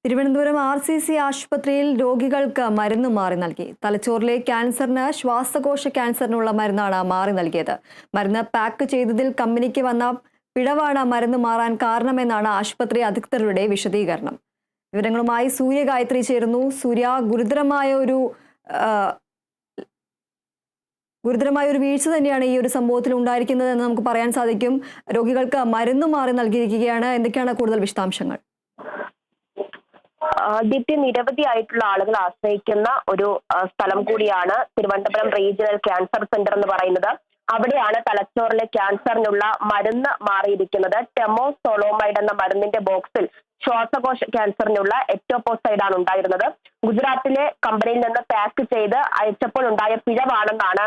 Thiruvananthapuram RCC ആശുപത്രിയിൽ രോഗികൾക്ക് മരുന്ന് മാറി നൽകി. തലച്ചോറിലെ ക്യാൻസറിന് ശ്വാസകോശ ക്യാൻസറിനുള്ള മരുന്നാണ് മാറി നൽകിയത്. മരുന്ന് പാക്ക് ചെയ്തതിൽ കമ്പനിക്ക് വന്ന പിഴവാണ് മരുന്ന് മാറാൻ കാരണമെന്നാണ് ആശുപത്രി അധികൃതരുടെ വിശദീകരണം. വിവരങ്ങളുമായി സൂര്യ ഗായത്രി ചേരുന്നു. സൂര്യ, ഗുരുതരമായ ഒരു വീഴ്ച തന്നെയാണ് ഈ ഒരു സംഭവത്തിൽ ഉണ്ടായിരിക്കുന്നതെന്ന് നമുക്ക് പറയാൻ സാധിക്കും. രോഗികൾക്ക് മരുന്ന് മാറി നൽകിയിരിക്കുകയാണ്. എന്തൊക്കെയാണ് കൂടുതൽ വിശദാംശങ്ങൾ? നിരവധിയായിട്ടുള്ള ആളുകൾ ആശ്രയിക്കുന്ന ഒരു സ്ഥലം കൂടിയാണ് തിരുവനന്തപുരം റീജിയണൽ ക്യാൻസർ സെന്റർ എന്ന് പറയുന്നത്. അവിടെയാണ് തലച്ചോറിലെ ക്യാൻസറിനുള്ള മരുന്ന് മാറിയിരിക്കുന്നത്. ടെമോസോളോമൈഡ് എന്ന മരുന്നിന്റെ ബോക്സിൽ ശ്വാസകോശ ക്യാൻസറിനുള്ള എറ്റോപോസൈഡ് ആണ് ഉണ്ടായിരുന്നത്. ഗുജറാത്തിലെ കമ്പനിയിൽ നിന്ന് പാക്ക് ചെയ്ത് അയച്ചപ്പോൾ ഉണ്ടായ പിഴവാണെന്നാണ്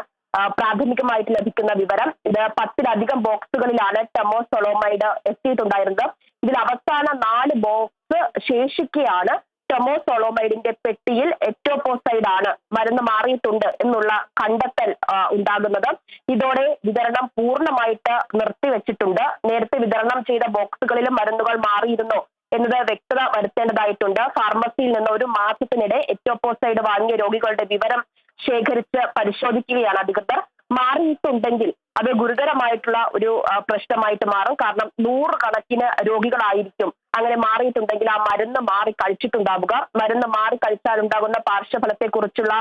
പ്രാഥമികമായിട്ട് ലഭിക്കുന്ന വിവരം. ഇത് 10-ലധികം ബോക്സുകളിലാണ് ടെമോസോളോമൈഡ് എത്തിയിട്ടുണ്ടായിരുന്നത്. ഇതിൽ അവസാന 4 ബോക്സ് ശേഷിക്കെയാണ് ടെമോസോളോമൈഡിന്റെ പെട്ടിയിൽ എറ്റോപോസൈഡ് ആണ് മരുന്ന് മാറിയിട്ടുണ്ട് എന്നുള്ള കണ്ടെത്തൽ ഉണ്ടാകുന്നത്. ഇതോടെ വിതരണം പൂർണ്ണമായിട്ട് നിർത്തിവെച്ചിട്ടുണ്ട്. നേരത്തെ വിതരണം ചെയ്ത ബോക്സുകളിലും മരുന്നുകൾ മാറിയിരുന്നോ എന്നത് വ്യക്തത വരുത്തേണ്ടതായിട്ടുണ്ട്. ഫാർമസിയിൽ നിന്ന് 1 മാസത്തിനിടെ എറ്റോപോസൈഡ് വാങ്ങിയ രോഗികളുടെ വിവരം ശേഖരിച്ച് പരിശോധിക്കുകയാണ് അധികൃതർ. മാറിയിട്ടുണ്ടെങ്കിൽ അത് ഗുരുതരമായിട്ടുള്ള ഒരു പ്രശ്നമായിട്ട് മാറും. കാരണം 100 കണക്കിന് രോഗികളായിരിക്കും അങ്ങനെ മാറിയിട്ടുണ്ടെങ്കിൽ ആ മരുന്ന് മാറി കഴിച്ചിട്ടുണ്ടാവുക. മരുന്ന് മാറി കഴിച്ചാൽ ഉണ്ടാകുന്ന പാർശ്വഫലത്തെ കുറിച്ചുള്ള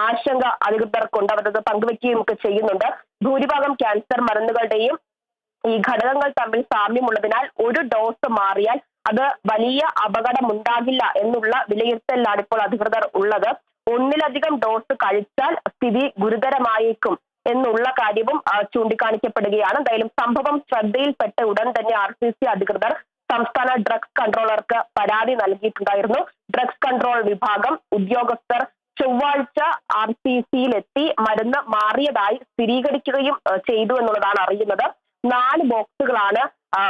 ആശങ്ക അധികൃതർക്കുണ്ട്. അവരത് പങ്കുവെക്കുകയും ഒക്കെ ചെയ്യുന്നുണ്ട്. ഭൂരിഭാഗം ക്യാൻസർ മരുന്നുകളുടെയും ഈ ഘടകങ്ങൾ തമ്മിൽ സാമ്യമുള്ളതിനാൽ 1 ഡോസ് മാറിയാൽ അത് വലിയ അപകടമുണ്ടാകില്ല എന്നുള്ള വിലയിരുത്തലിലാണ് ഇപ്പോൾ അധികൃതർ ഉള്ളത്. 1-ലധികം ഡോസ് കഴിച്ചാൽ സ്ഥിതി ഗുരുതരമായേക്കും എന്നുള്ള കാര്യവും ചൂണ്ടിക്കാണിക്കപ്പെടുകയാണ്. എന്തായാലും സംഭവം ശ്രദ്ധയിൽപ്പെട്ട ഉടൻ തന്നെ RCC അധികൃതർ സംസ്ഥാന ഡ്രഗ്സ് കൺട്രോളർക്ക് പരാതി നൽകിയിട്ടുണ്ടായിരുന്നു. ഡ്രഗ്സ് കൺട്രോൾ വിഭാഗം ഉദ്യോഗസ്ഥർ ചൊവ്വാഴ്ച RCCയിലെത്തി മരുന്ന് മാറിയതായി സ്ഥിരീകരിക്കുകയും ചെയ്തു എന്നുള്ളതാണ് അറിയുന്നത്. 4 ബോക്സുകളാണ്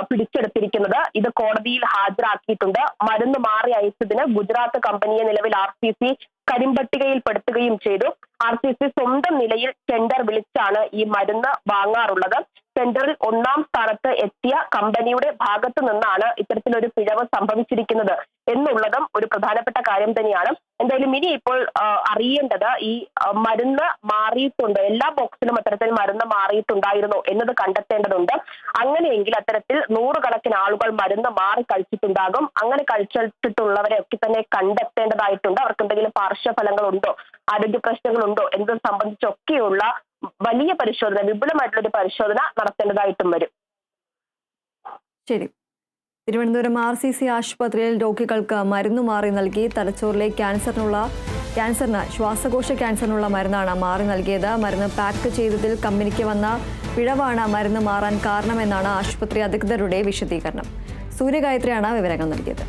പിടിച്ചെടുത്തിരിക്കുന്നത്. ഇത് കോടതിയിൽ ഹാജരാക്കിയിട്ടുണ്ട്. മരുന്ന് മാറി അയച്ചതിന് ഗുജറാത്ത് കമ്പനിയെ നിലവിൽ RCC കരിമ്പട്ടികയിൽപ്പെടുത്തുകയും ചെയ്തു. RCC സ്വന്തം നിലയിൽ ടെൻഡർ വിളിച്ചാണ് ഈ മരുന്ന് വാങ്ങാറുള്ളത്. ടെൻഡറിൽ 1-ാം സ്ഥാനത്ത് എത്തിയ കമ്പനിയുടെ ഭാഗത്ത് നിന്നാണ് ഇത്തരത്തിലൊരു പിഴവ് സംഭവിച്ചിരിക്കുന്നത് എന്നുള്ളതും ഒരു പ്രധാനപ്പെട്ട കാര്യം തന്നെയാണ്. എന്തായാലും ഇനി ഇപ്പോൾ അറിയേണ്ടത് ഈ മരുന്ന് മാറിയിട്ടുണ്ട്, എല്ലാ ബോക്സിലും അത്തരത്തിൽ മരുന്ന് മാറിയിട്ടുണ്ടായിരുന്നോ എന്നത് കണ്ടെത്തേണ്ടതുണ്ട്. അങ്ങനെയെങ്കിൽ അത്തരത്തിൽ 100 കണക്കിന് ആളുകൾ മരുന്ന് മാറി കഴിച്ചിട്ടുണ്ടാകും. അങ്ങനെ കഴിച്ചിട്ടുള്ളവരെ ഒക്കെ തന്നെ കണ്ടെത്തേണ്ടതായിട്ടുണ്ട്. അവർക്ക് എന്തെങ്കിലും പാർശ്വഫലങ്ങളുണ്ടോ, ആരോഗ്യ പ്രശ്നങ്ങളുണ്ടോ എന്നത് സംബന്ധിച്ചൊക്കെയുള്ള വലിയ പരിശോധന, വിപുലമായിട്ടുള്ള ഒരു പരിശോധന നടത്തേണ്ടതായിട്ടും വരും. ശരി. തിരുവനന്തപുരം RCC ആശുപത്രിയിൽ രോഗികൾക്ക് മരുന്ന് മാറി നൽകി. തലച്ചോറിലെ ക്യാൻസറിന് ശ്വാസകോശ ക്യാൻസറിനുള്ള മരുന്നാണ് മാറി നൽകിയത്. മരുന്ന് പാക്ക് ചെയ്തതിൽ കമ്പനിക്ക് വന്ന പിഴവാണ് മരുന്ന് മാറാൻ കാരണമെന്നാണ് ആശുപത്രി അധികൃതരുടെ വിശദീകരണം. സൂര്യഗായത്രിയാണ് വിവരങ്ങൾ നൽകിയത്.